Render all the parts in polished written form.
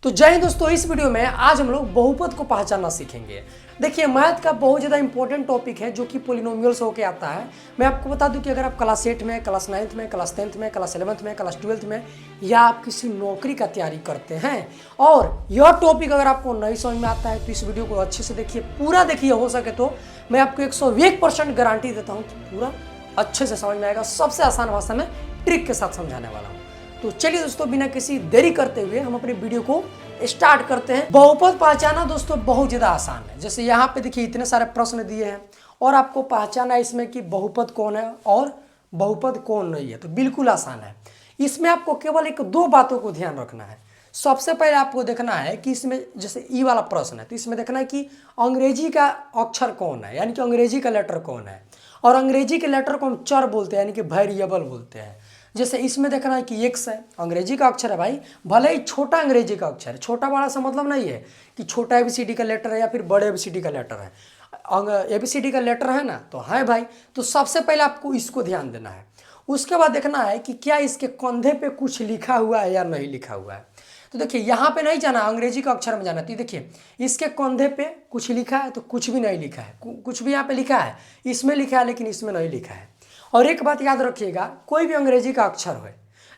तो जय हिंद दोस्तों, इस वीडियो में आज हम लोग बहुपद को पहचानना सीखेंगे। देखिए, मैथ का बहुत ज़्यादा इंपॉर्टेंट टॉपिक है जो कि पोलिनोमियल्स होके आता है। मैं आपको बता दूं कि अगर आप क्लास 8 में, क्लास 9th में, क्लास 10th में, क्लास 11th में, क्लास 12th में या आप किसी नौकरी का तैयारी करते हैं और यह टॉपिक अगर आपको नहीं समझ में आता है तो इस वीडियो को अच्छे से देखिए, पूरा देखिए। हो सके तो मैं आपको 101% गारंटी देता हूँ कि पूरा अच्छे से समझ में आएगा। सबसे आसान भाषा में ट्रिक के साथ समझाने वाला हूँ। तो चलिए दोस्तों, बिना किसी देरी करते हुए हम अपने वीडियो को स्टार्ट करते हैं। बहुपद पहचाना दोस्तों बहुत ज्यादा आसान है। जैसे यहाँ पे देखिए इतने सारे प्रश्न दिए हैं और आपको पहचाना इसमें कि बहुपद कौन है और बहुपद कौन नहीं है, तो बिल्कुल आसान है। इसमें आपको केवल एक दो बातों को ध्यान रखना है। सबसे पहले आपको देखना है कि इसमें जैसे ई वाला प्रश्न है तो इसमें देखना है कि अंग्रेजी का अक्षर कौन है, यानी कि अंग्रेजी का लेटर कौन है। और अंग्रेजी के लेटर को हम चर बोलते हैं, यानी कि वेरिएबल बोलते हैं। जैसे इसमें देखना है कि एक्स है, अंग्रेजी का अक्षर है भाई, भले ही छोटा अंग्रेजी का अक्षर है। छोटा बड़ा सा मतलब नहीं है कि छोटा एबीसीडी का लेटर है या फिर बड़े एबीसीडी का लेटर है। एबीसीडी का लेटर है ना, तो है भाई। तो सबसे पहले आपको इसको ध्यान देना है। उसके बाद देखना है कि क्या इसके कंधे पे कुछ लिखा हुआ है या नहीं लिखा हुआ है। तो देखिए यहाँ पे नहीं जाना, अंग्रेजी का अक्षर में जाना। तो देखिए इसके कंधे पे कुछ लिखा है तो कुछ भी नहीं लिखा है, कुछ भी यहाँ पे लिखा है, इसमें लिखा है लेकिन इसमें नहीं लिखा है। और एक बात याद रखिएगा, कोई भी अंग्रेजी का अक्षर हो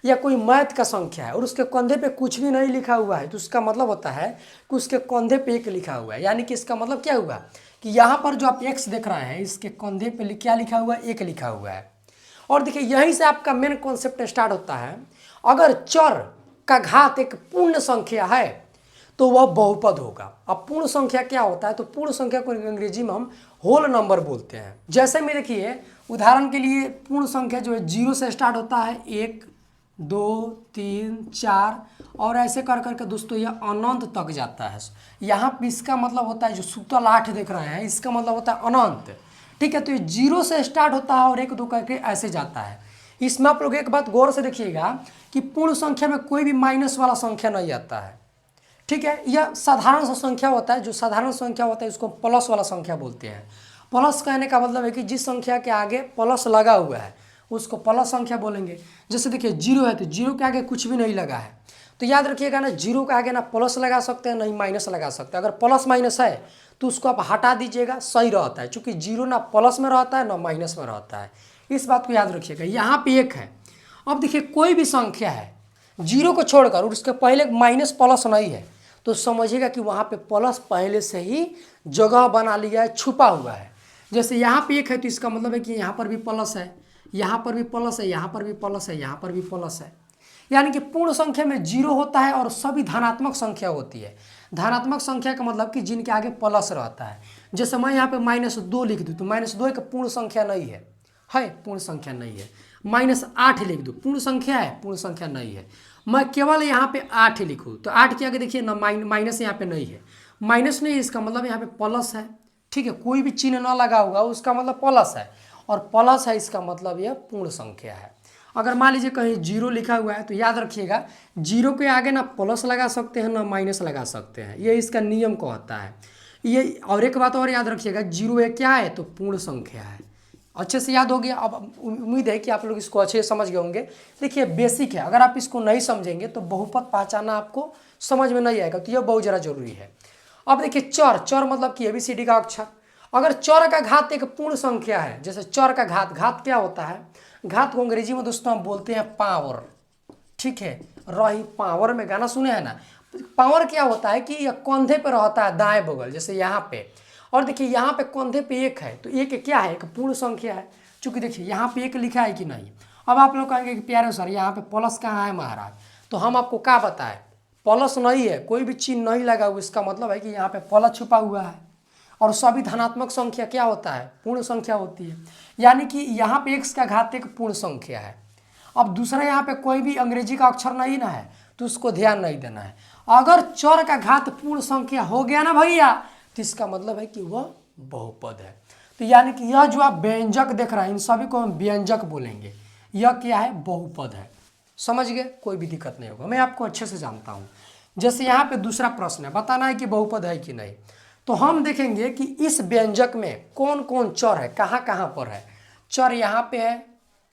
या कोई मैथ का संख्या है और उसके कंधे पे कुछ भी नहीं लिखा हुआ है तो उसका मतलब होता है कि उसके कंधे पे एक लिखा हुआ है। यानी कि इसका मतलब क्या हुआ कि यहाँ पर जो आप एक्स देख रहे हैं इसके कंधे पे क्या लिखा हुआ है, एक लिखा हुआ है। और देखिए यहीं से आपका मेन कॉन्सेप्ट स्टार्ट होता है। अगर चर का घात एक पूर्ण संख्या है तो वह बहुपद होगा। अब पूर्ण संख्या क्या होता है, तो पूर्ण संख्या को अंग्रेजी में हम होल नंबर बोलते हैं। जैसे में देखिए उदाहरण के लिए पूर्ण संख्या जो है 0 से स्टार्ट होता है, 1 2 3 4 और ऐसे कर करके दोस्तों यह अनंत तक जाता है। यहाँ पे इसका मतलब होता है, जो सूतल 8 देख रहे हैं इसका मतलब होता है अनंत। ठीक है, तो ये 0 से स्टार्ट होता है और 1 2 करके ऐसे जाता है। इसमें आप लोग एक बात गौर से देखिएगा कि पूर्ण संख्या में कोई भी माइनस वाला संख्या नहीं आता है। ठीक है, यह साधारण सा संख्या होता है। जो साधारण संख्या होता है इसको प्लस वाला संख्या बोलते हैं। प्लस कहने का मतलब है कि जिस संख्या के आगे प्लस लगा हुआ है उसको प्लस संख्या बोलेंगे। जैसे देखिए 0 है तो 0 के आगे कुछ भी नहीं लगा है, तो याद रखिएगा ना, 0 के आगे ना प्लस लगा सकते हैं नहीं माइनस लगा सकते हैं। अगर प्लस माइनस है तो उसको आप हटा दीजिएगा, सही रहता है, क्योंकि 0 ना प्लस में रहता है ना माइनस में रहता है। इस बात को याद रखिएगा। यहाँ पे 1 है। अब देखिए कोई भी संख्या है 0 को छोड़कर और उसके पहले माइनस प्लस नहीं है तो समझिएगा कि वहाँ पे प्लस पहले से ही जगह बना लिया है, छुपा हुआ है। जैसे यहाँ पे 1 है तो इसका मतलब है कि यहाँ पर भी प्लस है, यहाँ पर भी प्लस है, यहाँ पर भी प्लस है, यहाँ पर भी प्लस है। यानी कि पूर्ण संख्या में 0 होता है और सभी धनात्मक संख्या होती है। धनात्मक संख्या का मतलब कि जिनके आगे प्लस रहता है। जैसे मैं यहाँ पे -2 लिख दूँ तो -2 एक पूर्ण संख्या नहीं है, पूर्ण संख्या नहीं है। -8 लिख दूँ, पूर्ण संख्या है, पूर्ण संख्या नहीं है। मैं केवल यहाँ पे 8 लिखूँ तो 8 के आगे देखिए ना माइनस यहाँ पे नहीं है, माइनस नहीं है, इसका मतलब यहाँ पे प्लस है। ठीक है, कोई भी चिन्ह ना लगा होगा उसका मतलब प्लस है, और प्लस है इसका मतलब यह पूर्ण संख्या है। अगर मान लीजिए कहीं 0 लिखा हुआ है तो याद रखिएगा 0 के आगे ना प्लस लगा सकते हैं ना माइनस लगा सकते हैं, ये इसका नियम कहता है ये। और एक बात और याद रखिएगा, 0 एक क्या है तो पूर्ण संख्या है। अच्छे से याद हो गया। अब उम्मीद है कि आप लोग इसको अच्छे से समझ गए होंगे। देखिए बेसिक है, अगर आप इसको नहीं समझेंगे तो बहुपद पहचानना आपको समझ में नहीं आएगा, तो यह बहुत ज़्यादा जरूरी है। अब देखिए चर मतलब कि एबीसीडी का अक्षर। अगर चर का घात एक पूर्ण संख्या है, जैसे चर का घात क्या होता है, घात को अंग्रेजी में दोस्तों हम बोलते हैं पावर। ठीक है, रही पावर में गाना सुने हैं ना। पावर क्या होता है कि यह कंधे पे रहता है दाएं बगल, जैसे यहाँ पे। और देखिए यहाँ पे कंधे पे 1 है तो 1 क्या है, एक पूर्ण संख्या है। चूंकि देखिए यहाँ पे 1 लिखा है कि नहीं। अब आप लोग कहेंगे कि प्यारे सर यहाँ पे प्लस कहाँ है महाराज, तो हम आपको क्या बताएं, प्लस नहीं है, कोई भी चिन्ह नहीं लगा हुआ, इसका मतलब है कि यहाँ पे प्लस छुपा हुआ है। और सभी धनात्मक संख्या क्या होता है, पूर्ण संख्या होती है। यानी कि यहाँ पे x का घात एक पूर्ण संख्या है। अब दूसरा यहाँ पे कोई भी अंग्रेजी का अक्षर नहीं ना है तो उसको ध्यान नहीं देना है। अगर चर का घात पूर्ण संख्या हो गया ना भैया तो इसका मतलब है कि वह बहुपद है। तो यानी कि यह जो आप व्यंजक देख रहे हैं इन सभी को हम व्यंजक बोलेंगे। यह क्या है, बहुपद है। समझ गए, कोई भी दिक्कत नहीं होगा, मैं आपको अच्छे से जानता हूँ। जैसे यहाँ पे दूसरा प्रश्न है, बताना है कि बहुपद है कि नहीं। तो हम देखेंगे कि इस व्यंजक में कौन कौन चर है, कहाँ कहाँ पर है। चर यहाँ पे है,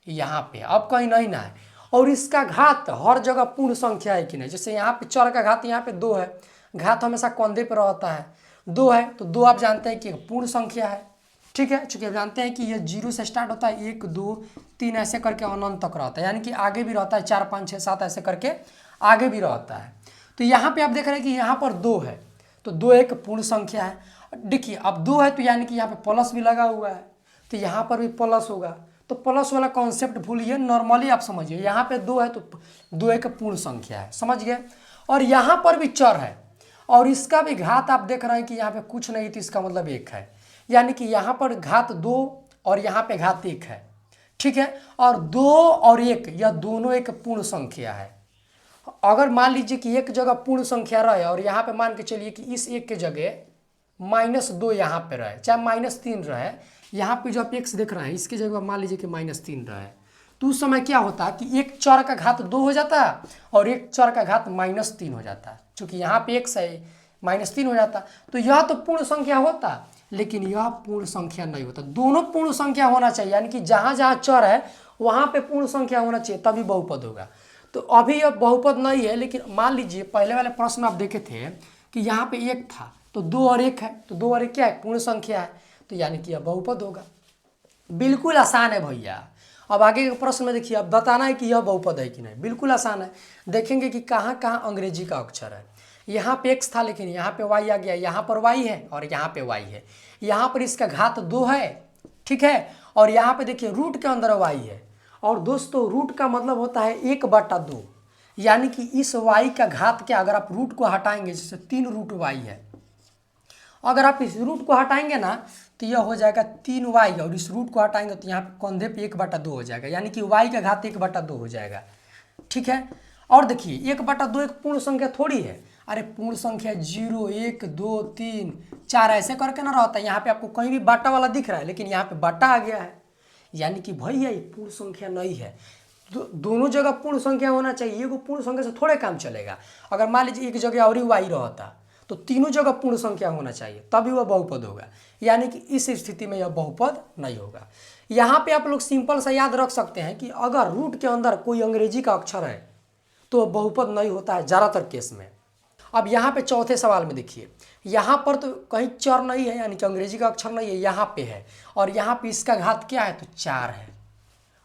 यहाँ पे, अब कहीं नहीं ना है। और इसका घात हर जगह पूर्ण संख्या है कि नहीं। जैसे यहाँ पे चर का घात यहाँ पे 2 है, घात हमेशा कंधे पर रहता है, 2 है तो 2 आप जानते हैं कि पूर्ण संख्या है। ठीक है, चूंकि आप जानते हैं कि ये 0 से स्टार्ट होता है, 1 2 3 ऐसे करके अनंत तक रहता है, यानी कि आगे भी रहता है, 4 5 6 7 ऐसे करके आगे भी रहता है। तो यहाँ पे आप देख रहे हैं कि यहाँ पर 2 है तो 2 एक पूर्ण संख्या है। देखिए अब 2 है तो यानी कि यहाँ पे प्लस भी लगा हुआ है, तो यहाँ पर भी प्लस होगा। तो प्लस वाला कॉन्सेप्ट भूलिए, नॉर्मली आप समझिए, यहाँ पे 2 है तो 2 एक पूर्ण संख्या है, समझ गए। और यहाँ पर भी चर है और इसका भी घात आप देख रहे हैं कि यहाँ पे कुछ नहीं तो इसका मतलब 1 है, यानी कि यहाँ पर घात 2 और यहाँ पे घात 1 है। ठीक है, और 2 और 1 यह दोनों एक पूर्ण संख्या है। अगर मान लीजिए कि एक जगह पूर्ण संख्या रहे और यहाँ पे मान के चलिए कि इस 1 के जगह -2 यहाँ पे रहे, चाहे -3 रहे, यहाँ पे जो आप x देख रहे हैं इसके जगह मान लीजिए कि -3 रहे, तो उस समय क्या होता है कि एक चर का घात 2 हो जाता है और एक चर का घात -3 हो जाता है। चूंकि यहाँ पे x है, -3 हो जाता, तो यह तो पूर्ण संख्या होता, लेकिन यह पूर्ण संख्या नहीं होता। दोनों पूर्ण संख्या होना चाहिए, यानी कि जहाँ जहाँ चर है वहाँ पे पूर्ण संख्या होना चाहिए, तभी बहुपद होगा। तो अभी यह बहुपद नहीं है, लेकिन मान लीजिए पहले वाले प्रश्न में आप देखे थे कि यहाँ पे 1 था तो 2 और 1 है, तो 2 और 1 क्या है, पूर्ण संख्या है, तो यानी कि यह बहुपद होगा। बिल्कुल आसान है भैया। अब आगे के प्रश्न में देखिए, अब बताना है कि यह बहुपद है कि नहीं। बिल्कुल आसान है, देखेंगे कि कहाँ कहाँ अंग्रेजी का अक्षर है। यहाँ पे x था लेकिन यहाँ पे y आ गया, यहाँ पर y है और यहाँ पे y है, यहाँ पर इसका घात 2 है, ठीक है, और यहाँ पे देखिए रूट के अंदर y है। और दोस्तों रूट का मतलब होता है 1/2, यानी कि इस y का घात क्या, अगर आप रूट को हटाएंगे, जैसे 3 रूट y है, अगर आप इस रूट को हटाएंगे ना तो यह हो जाएगा 3y, और इस रूट को हटाएंगे तो यहाँ पे कंधे पे 1/2 हो जाएगा, यानी कि y का घात 1/2 हो जाएगा। ठीक है, और देखिए 1/2 एक पूर्ण संख्या थोड़ी है, अरे पूर्ण संख्या 0 1 2 3 4 ऐसे करके ना रहता है। यहाँ पे आपको कहीं भी बाटा वाला दिख रहा है, लेकिन यहाँ पे बाटा आ गया है, यानी कि भैया ये पूर्ण संख्या नहीं है। दोनों जगह पूर्ण संख्या होना चाहिए, एगो पूर्ण संख्या से थोड़े काम चलेगा। अगर मान लीजिए एक जगह और y रहता तो तीनों जगह पूर्ण संख्या होना चाहिए, तभी वह बहुपद होगा, यानी कि इस स्थिति में यह बहुपद नहीं होगा। यहाँ पे आप लोग सिंपल सा याद रख सकते हैं कि अगर रूट के अंदर कोई अंग्रेजी का अक्षर है तो बहुपद नहीं होता है ज़्यादातर केस में। अब यहाँ पे चौथे सवाल में देखिए, यहाँ पर तो कहीं चर नहीं है, यानी कि अंग्रेजी का अक्षर नहीं है, यहाँ पे है, और यहाँ पे इसका घात क्या है, तो 4 है।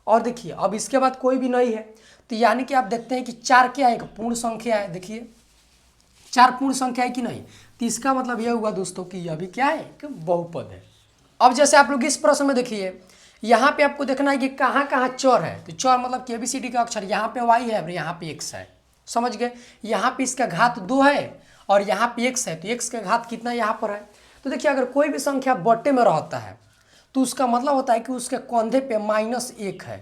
और देखिए अब इसके बाद कोई भी नहीं है, तो यानी कि आप देखते हैं कि 4 क्या है, एक पूर्ण संख्या है। देखिए 4 पूर्ण संख्या है कि नहीं, तो इसका मतलब यह हुआ दोस्तों कि यह भी क्या है, कि बहुपद है। अब जैसे आप लोग इस प्रश्न में देखिए, यहाँ पे आपको देखना है कि कहाँ कहाँ चर है, तो चर मतलब कि ABCD का अक्षर, यहाँ पे y है और यहाँ पे x है, समझ गए। यहाँ पे इसका घात 2 है और यहाँ पे x है, तो x का घात कितना यहाँ पर है। तो देखिए अगर कोई भी संख्या बट्टे में रहता है तो उसका मतलब होता है कि उसके कंधे पे -1 है।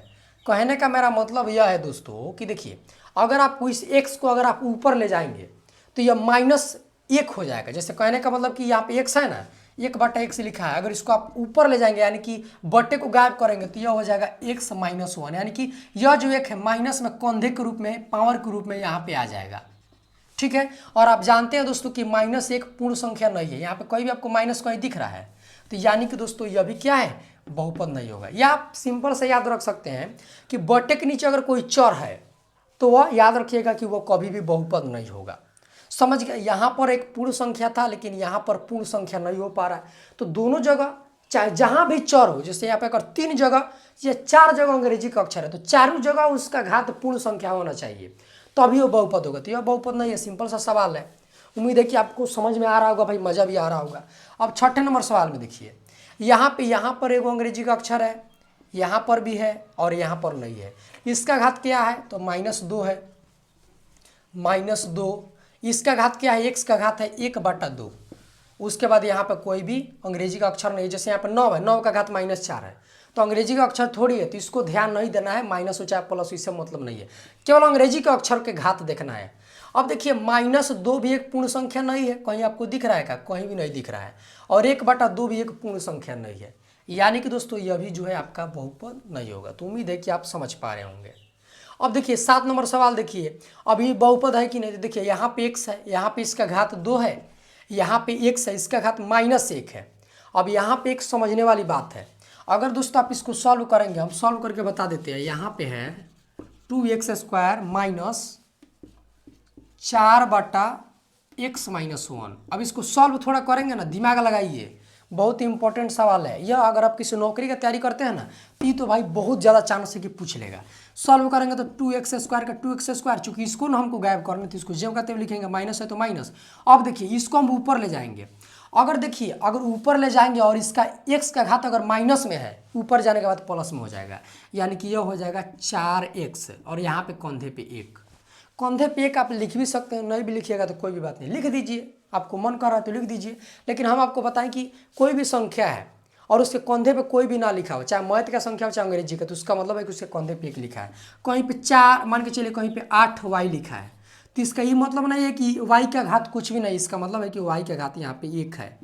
कहने का मेरा मतलब यह है दोस्तों कि देखिए अगर आप इस x को अगर आप ऊपर ले जाएंगे तो यह -1 हो जाएगा। जैसे कहने का मतलब कि यहाँ पे x है ना, 1/x लिखा है, अगर इसको आप ऊपर ले जाएंगे यानी कि बट्टे को गायब करेंगे तो यह हो जाएगा x -1, यानी कि यह जो एक है माइनस में कंधे के रूप में, पावर के रूप में यहाँ पे आ जाएगा। ठीक है, और आप जानते हैं दोस्तों कि -1 पूर्ण संख्या नहीं है, यहाँ पे कोई भी आपको माइनस कहीं दिख रहा है, तो यानी कि दोस्तों यह भी क्या है, बहुपद नहीं होगा। या आप सिंपल से याद रख सकते हैं कि बट्टे के नीचे अगर कोई चर है तो वह याद रखिएगा कि वह कभी भी बहुपद नहीं होगा। समझ गए, यहाँ पर एक पूर्ण संख्या था लेकिन यहाँ पर पूर्ण संख्या नहीं हो पा रहा है, तो दोनों जगह चाहे जहाँ भी चर हो, जैसे यहाँ पे अगर 3 जगह या 4 जगह अंग्रेजी का अक्षर है तो चारों जगह उसका घात पूर्ण संख्या होना चाहिए, तभी वो बहुपद होगा। तो यह बहुपद नहीं है, सिंपल सा सवाल है। उम्मीद है कि आपको समझ में आ रहा होगा भाई, मज़ा भी आ रहा होगा। अब 6ठे नंबर सवाल में देखिए, यहाँ पर एगो अंग्रेजी का अक्षर है, यहाँ पर भी है और यहाँ पर नहीं है। इसका घात क्या है, तो -2 है, -2। इसका घात क्या है, x का घात है 1/2। उसके बाद यहाँ पर कोई भी अंग्रेजी का अक्षर नहीं है। जैसे यहाँ पर 9 है, 9 का घात -4 है, तो अंग्रेजी का अक्षर थोड़ी है, तो इसको ध्यान नहीं देना है, माइनस हो चाहे प्लस, इससे मतलब नहीं है, केवल अंग्रेजी का अक्षर के घात देखना है। अब देखिए -2 भी एक पूर्ण संख्या नहीं है, कहीं आपको दिख रहा है क्या, कहीं भी नहीं दिख रहा है, और 1/2 भी एक पूर्ण संख्या नहीं है, यानी कि दोस्तों यह भी जो है आपका बहुपद नहीं होगा। तो उम्मीद है कि आप समझ पा रहे होंगे। अब देखिए 7 नंबर सवाल देखिए, अभी बहुपद है कि नहीं, तो देखिए यहाँ पे x है, यहाँ पे इसका घात 2 है, यहाँ पे x है, इसका घात -1 है। अब यहाँ पे एक समझने वाली बात है, अगर दोस्तों आप इसको सॉल्व करेंगे, हम सॉल्व करके बता देते हैं। यहाँ पे है 2x² माइनस 4/x-1। अब इसको सॉल्व थोड़ा करेंगे ना, दिमाग लगाइए, बहुत ही इंपॉर्टेंट सवाल है यह। अगर आप किसी नौकरी की तैयारी करते हैं ना तो ये तो भाई बहुत ज़्यादा चांस है कि पूछ लेगा। सॉल्व करेंगे तो 2x² का 2x², चूंकि इसको ना हमको गायब करना तो इसको जेब का तेब लिखेंगे, माइनस है तो माइनस। अब देखिए इसको हम ऊपर ले जाएंगे, अगर देखिए अगर ऊपर ले जाएंगे और इसका x का घात अगर माइनस में है, ऊपर जाने के बाद प्लस में हो जाएगा, यानी कि यह हो जाएगा 4x और यहाँ पे कंधे पे 1। कंधे पे 1 आप लिख भी सकते हैं, नहीं भी लिखिएगा तो कोई भी बात नहीं, लिख दीजिए, आपको मन कर रहा है तो लिख दीजिए। लेकिन हम आपको बताएं कि कोई भी संख्या है और उसके कंधे पे कोई भी ना लिखा हो, चाहे मैथ का संख्या हो चाहे अंग्रेजी का, तो उसका मतलब है कि उसके कंधे पे 1 लिखा है। कहीं पे 4 मान के चलिए, कहीं पे 8y लिखा है, तो इसका ये मतलब नहीं है कि y का घात कुछ भी नहीं, इसका मतलब है कि y का घात यहाँ पे 1 है।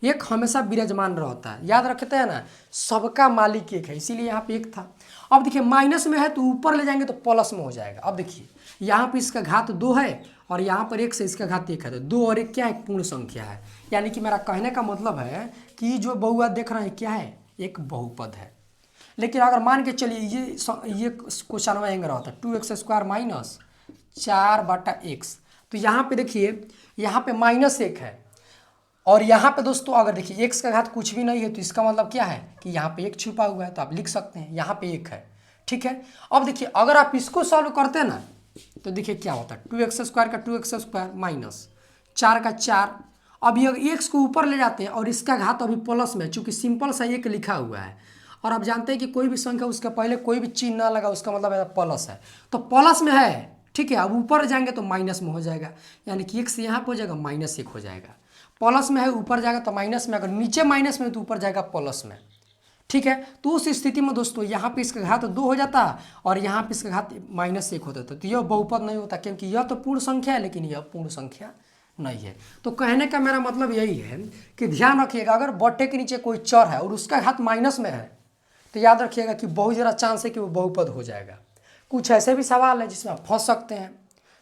1 हमेशा विराजमान रहता है, याद रखते हैं ना, सबका मालिक 1 है, इसीलिए यहाँ पे 1 था। अब देखिए माइनस में है तो ऊपर ले जाएंगे तो प्लस में हो जाएगा। अब देखिए यहाँ पे इसका घात 2 है और यहाँ पर 1 से इसका घात 1 है, तो 2 और 1 क्या है, पूर्ण संख्या है। यानी कि मेरा कहने का मतलब है कि जो बहुपद देख रहे हैं क्या है, एक बहुपद है। लेकिन अगर मान के चलिए ये क्वेश्चन में एंग रहता है 2x² माइनस 4/x, तो यहाँ पे देखिए यहाँ पे -1 है और यहाँ पे दोस्तों अगर देखिए x का घात कुछ भी नहीं है, तो इसका मतलब क्या है कि यहाँ पे 1 छुपा हुआ है, तो आप लिख सकते हैं यहाँ पे 1 है। ठीक है, अब देखिए अगर आप इसको सॉल्व करते हैं ना तो देखिए क्या होता है, 2x² का 2x² माइनस 4 का 4। अब ये x को ऊपर ले जाते हैं और इसका घात अभी प्लस में, चूंकि सिंपल सा 1 लिखा हुआ है और आप जानते हैं कि कोई भी संख्या उसका पहले कोई भी चिन्ह ना लगा, उसका मतलब है प्लस है, तो प्लस में है। ठीक है, अब ऊपर जाएंगे तो माइनस में हो जाएगा, यानी कि x यहाँ पर हो जाएगा -1 हो जाएगा। प्लस में है ऊपर जाएगा तो माइनस में, अगर नीचे माइनस में तो ऊपर जाएगा प्लस में। ठीक है, तो उस स्थिति में दोस्तों यहाँ पे इसका घात 2 हो जाता और यहाँ पे इसका घात -1 होता था, तो यह बहुपद नहीं होता, क्योंकि यह तो पूर्ण संख्या है लेकिन यह पूर्ण संख्या नहीं है। तो कहने का मेरा मतलब यही है कि ध्यान रखिएगा, अगर बट्टे के नीचे कोई चर है और उसका घात माइनस में है तो याद रखिएगा कि बहुत ज़्यादा चांस है कि वो बहुपद हो जाएगा। कुछ ऐसे भी सवाल है जिसमें आप फंस सकते हैं।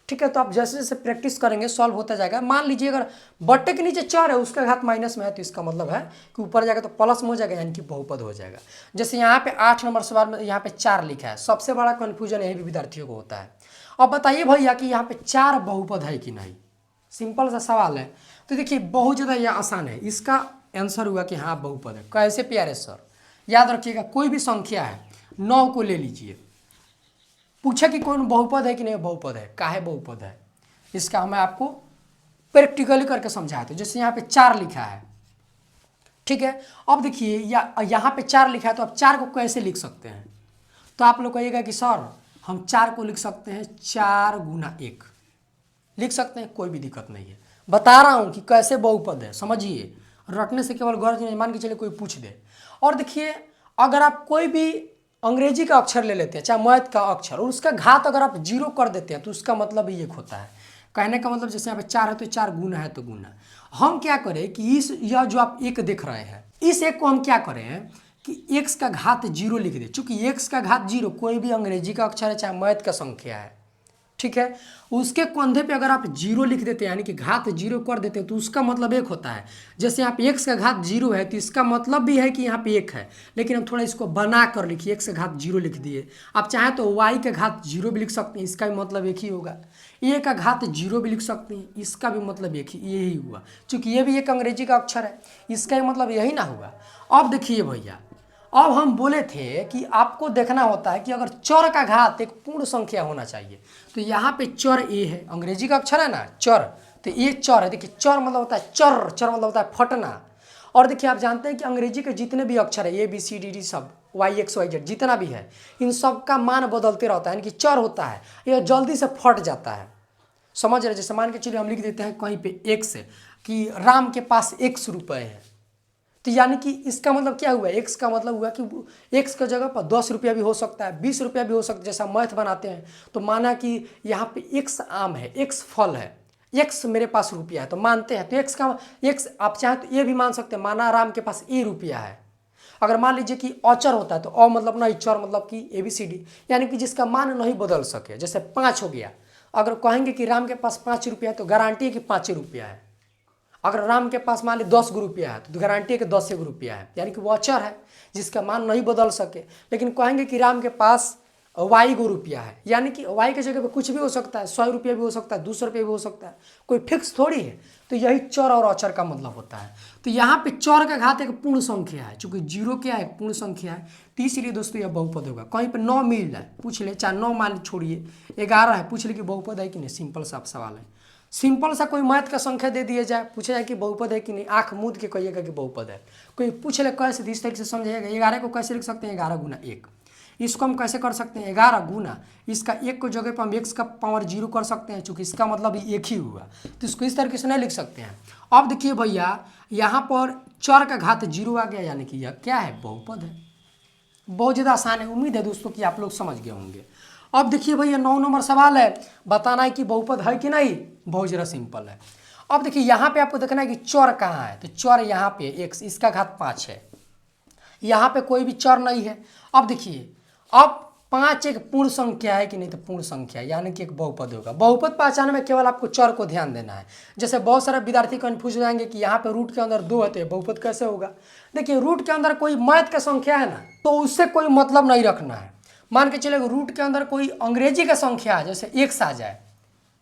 ठीक है, तो आप जैसे जैसे प्रैक्टिस करेंगे सॉल्व होता जाएगा। मान लीजिए अगर बट्टे के नीचे 4 है, उसका घात माइनस में है, तो इसका मतलब है कि ऊपर जाएगा तो प्लस में हो जाएगा, यानी कि बहुपद हो जाएगा। जैसे यहाँ पे 8 नंबर सवाल में यहाँ पे 4 लिखा है, सबसे बड़ा कन्फ्यूजन यही भी विद्यार्थियों को होता है। अब बताइए भैया कि यहाँ पे 4 बहुपद है कि नहीं, सिंपल सा सवाल है। तो देखिए बहुत ज़्यादा यह आसान है, इसका आंसर हुआ कि हाँ बहुपद है। कैसे प्यारे सर, याद रखिएगा कोई भी संख्या है, 9 को ले लीजिए, पूछे कि कौन बहुपद है कि नहीं बहुपद है, काहे बहुपद है, इसका मैं आपको प्रैक्टिकली करके समझाया था। जैसे यहाँ पे 4 लिखा है, ठीक है, अब देखिए यहाँ पे 4 लिखा है, तो आप 4 को कैसे लिख सकते हैं, तो आप लोग कहिएगा कि सर हम 4 को लिख सकते हैं 4 गुना 1, लिख सकते हैं, कोई भी दिक्कत नहीं है। बता रहा हूँ कि कैसे बहुपद है, समझिए, रटने से केवल गौर नहीं, मान के चलिए कोई पूछ दे। और देखिए अगर आप कोई भी अंग्रेजी का अक्षर ले लेते हैं, चाहे मैथ का अक्षर, और उसका घात अगर आप 0 कर देते हैं तो उसका मतलब ही 1 होता है। कहने का मतलब जैसे यहाँ पे 4 है तो 4 गुना है तो गुना। हम क्या करें कि यह जो आप 1 देख रहे हैं, इस 1 को हम क्या करें कि x का घात 0 लिख दें, चूंकि x का घात 0 कोई भी अंग्रेजी का अक्षर है चाहे मैथ का संख्या है, ठीक है, उसके कंधे पे अगर आप 0 लिख देते हैं, यानी कि घात 0 कर देते हैं, तो उसका मतलब 1 होता है। जैसे यहाँ पे x का घात 0 है तो इसका मतलब भी है कि यहाँ पे 1 है, लेकिन हम थोड़ा इसको बना कर लिखिए, x का घात 0 लिख दिए। आप चाहें तो y का घात 0 भी लिख सकते हैं, इसका भी मतलब 1 ही होगा। a का घात 0 भी लिख सकते हैं, इसका भी मतलब यही हुआ, चूंकि ये भी एक अंग्रेजी का अक्षर है, इसका भी मतलब यही ना हुआ। अब देखिए भैया, अब हम बोले थे कि आपको देखना होता है कि अगर चर का घात एक पूर्ण संख्या होना चाहिए, तो यहाँ पे चर ए है, अंग्रेजी का अक्षर है ना चर, तो ये चर है। देखिए चर मतलब होता है चर, चर मतलब होता है फटना। और देखिए आप जानते हैं कि अंग्रेजी के जितने भी अक्षर है ABCD सब YXYZ जितना भी है, इन सब का मान बदलते रहता है, यानी कि चर होता है, यह जल्दी से फट जाता है। समझ रहे, जैसे मान के चलिए हम लिख देते हैं कहीं पे x कि राम के पास x रुपये है, तो यानी कि इसका मतलब क्या हुआ, x का मतलब हुआ कि x का जगह पर 10 रुपया भी हो सकता है, 20 रुपया भी हो सकता है। जैसा मैथ बनाते हैं तो माना कि यहाँ पे x आम है, x फल है, x मेरे पास रुपया है, तो मानते हैं, तो x का x आप चाहें तो ये भी मान सकते हैं, माना राम के पास a रुपया है। अगर मान लीजिए कि अचर होता है तो अ मतलब नहीं, चर मतलब कि ABCD, यानी कि जिसका मान नहीं बदल सके। जैसे 5 हो गया, अगर कहेंगे कि राम के पास 5 रुपया है तो गारंटी है कि 5 रुपया है। अगर राम के पास मान ली 10 रुपया है तो गारंटी है कि 10 रुपया है, यानी कि वो अचर है जिसका मान नहीं बदल सके। लेकिन कहेंगे कि राम के पास वाई गो रुपया है, यानी कि वाई की जगह पे कुछ भी हो सकता है, 100 रुपया भी हो सकता है, 200 रुपया भी हो सकता है, कोई फिक्स थोड़ी है। तो यही चर और अचर का मतलब होता है। तो यहाँ पे चर का घात एक पूर्ण संख्या है, चूंकि जीरो क्या है, पूर्ण संख्या है, तो इसलिए दोस्तों यह बहुपद होगा। कहीं पे 9 मिल जाए पूछ ले, चाहे 9 मान छोड़िए, 11 है पूछ ले कि बहुपद है कि नहीं, सिंपल सा सवाल है। सिंपल सा कोई मैथ का संख्या दे दिया जाए, पूछा जाए कि बहुपद है कि नहीं, आंख मूंद के कहिएगा कि बहुपद है। कोई पूछ ले कैसे, इस तरीके से समझिएगा, 11 को कैसे लिख सकते हैं, 11 गुना 1। इसको हम कैसे कर सकते हैं, 11 गुना इसका 1 को जगह पर हम x का पावर 0 कर सकते हैं, चूंकि इसका मतलब एक ही हुआ, तो इसको इस तरीके से नहीं लिख सकते हैं। अब देखिए भैया, यहाँ पर चर का घात 0 आ गया, यानी कि यह क्या है, बहुपद है। बहुत ज़्यादा आसान है, उम्मीद है दोस्तों कि आप लोग समझ गए होंगे। अब देखिए भैया 9 नंबर सवाल है, बताना है कि बहुपद है कि नहीं, बहुत ज़्यादा सिंपल है। अब देखिए यहाँ पे आपको देखना है कि चर कहाँ है, तो चर यहाँ पे x, इसका घात 5 है, यहाँ पे कोई भी चर नहीं है। अब देखिए, अब 5 एक पूर्ण संख्या है कि नहीं, तो पूर्ण संख्या यानी कि एक बहुपद होगा। बहुपद पहचानने में केवल आपको चर को ध्यान देना है। जैसे बहुत सारे विद्यार्थी कंफ्यूज हो जाएंगे कि यहाँ पे रूट के अंदर 2 है तो बहुपद कैसे होगा। देखिए रूट के अंदर कोई मैथ का संख्या है ना, तो उससे कोई मतलब नहीं रखना है। मान के चले रूट के अंदर कोई अंग्रेजी का संख्या है, जैसे x आ जाए,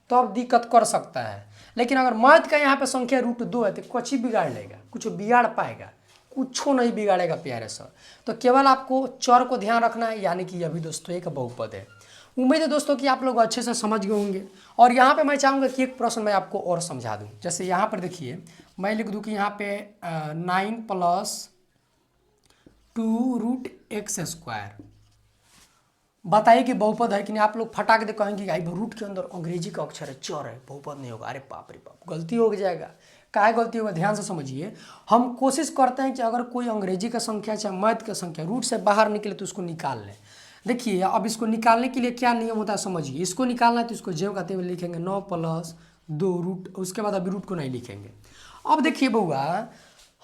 तो अब दिक्कत कर सकता है। लेकिन अगर मैथ का यहाँ पे संख्या √2 है तो कुछ ही बिगाड़ लेगा, कुछ बिगाड़ पाएगा, कुछ नहीं बिगाड़ेगा प्यारे सर। तो केवल आपको चर को ध्यान रखना है, यानी कि यह भी दोस्तों एक बहुपद है। उम्मीद है दोस्तों कि आप लोग अच्छे से समझ गए होंगे। और यहाँ पे मैं चाहूँगा कि एक प्रश्न मैं आपको और समझा दूँ। जैसे यहाँ पर देखिए, मैं लिख दूँ कि यहाँ पे 9 + 2√x², बताइए कि बहुपद है कि नहीं। आप लोग फटाक दे कहेंगे भाई रूट के अंदर अंग्रेजी का अक्षर है, चर है, बहुपद नहीं होगा। अरे बाप रे बाप, गलती हो जाएगा। काहे गलती होगा, ध्यान से समझिए। हम कोशिश करते हैं कि अगर कोई अंग्रेजी का संख्या चाहे मैथ का संख्या रूट से बाहर निकले तो उसको निकाल लें। देखिए अब इसको निकालने के लिए क्या नियम होता है समझिए। इसको निकालना है तो इसको ज्यों कहते हुए लिखेंगे 9 + 2 उसके बाद अभी रूट को नहीं लिखेंगे। अब देखिए बउआ,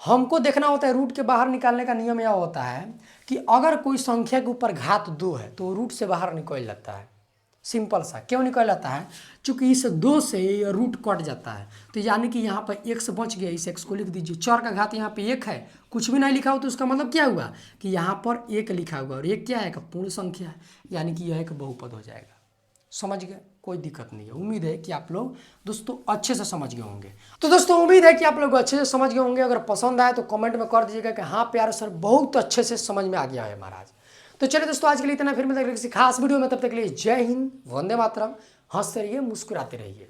हमको देखना होता है रूट के बाहर निकालने का नियम यह होता है कि अगर कोई संख्या के ऊपर घात 2 है तो रूट से बाहर निकल जाता है। सिंपल सा, क्यों निकल जाता है, चूंकि इस 2 से ये रूट कट जाता है। तो यानी कि यहाँ पर x बच गया, इस x को लिख दीजिए। चर का घात यहाँ पे 1 है, कुछ भी नहीं लिखा हो तो उसका मतलब क्या हुआ कि यहाँ पर 1 लिखा हुआ, और 1 क्या है, पूर्ण संख्या है, यानी कि यह एक बहुपद हो जाएगा। समझ गए, कोई दिक्कत नहीं है। उम्मीद है कि आप लोग दोस्तों अच्छे से समझ गए होंगे। तो दोस्तों उम्मीद है कि आप लोग अच्छे से समझ गए होंगे। अगर पसंद आए तो कमेंट में कर दीजिएगा कि हाँ प्यारे सर बहुत अच्छे से समझ में आ गया है महाराज। तो चलिए दोस्तों आज के लिए इतना, फिर मिलते हैं किसी खास वीडियो में। तब तक के लिए जय हिंद, वंदे मातरम। हंसते रहिए, मुस्कुराते रहिए।